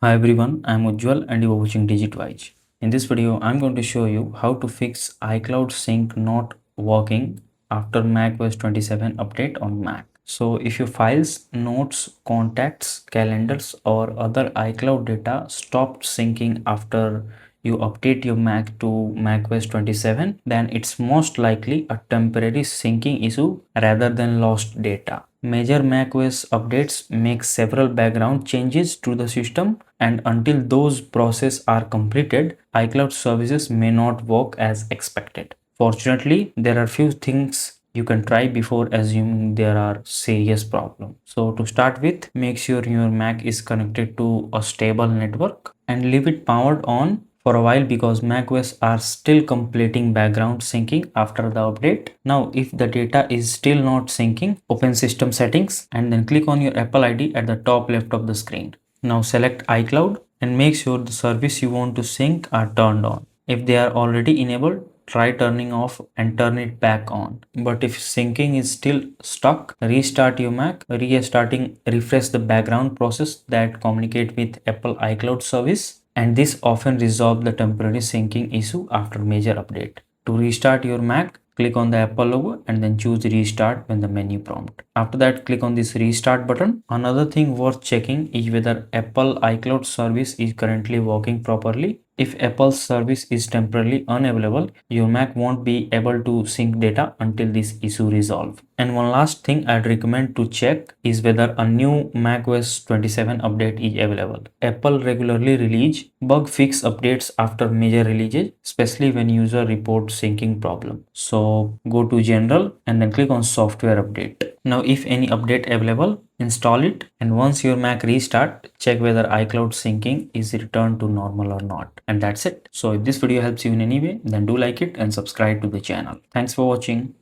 Hi everyone, I'm Ujjwal and you are watching DigitWise. In this video, I'm going to show you how to fix iCloud sync not working after macOS 27 update on Mac. So if your files, notes, contacts, calendars or other iCloud data stopped syncing after you update your Mac to macOS 27, then it's most likely a temporary syncing issue rather than lost data. Major macOS updates make several background changes to the system, and until those processes are completed, iCloud services may not work as expected. Fortunately, there are few things you can try before assuming there are serious problems. So to start with, make sure your Mac is connected to a stable network and leave it powered on for a while because macOS are still completing background syncing after the update. Now, if the data is still not syncing, open System Settings and then click on your Apple ID at the top left of the screen. Now select iCloud and make sure the service you want to sync are turned on. If they are already enabled, try turning off and turn it back on. But if syncing is still stuck, restart your Mac. Restarting refresh the background process that communicate with Apple iCloud service, and this often resolve the temporary syncing issue after major update. To restart your Mac, click on the Apple logo and then choose restart when the menu prompt. After that, click on this restart button. Another thing worth checking is whether Apple iCloud service is currently working properly. If Apple's service is temporarily unavailable, your Mac won't be able to sync data until this issue resolves. And one last thing I'd recommend to check is whether a new macOS 27 update is available. Apple regularly release bug fix updates after major releases, especially when user report syncing problem. So go to General and then click on Software Update. Now if any update available, install it, and once your Mac restart, check whether iCloud syncing is returned to normal or not. And that's it. So if this video helps you in any way, then do like it and subscribe to the channel. Thanks for watching.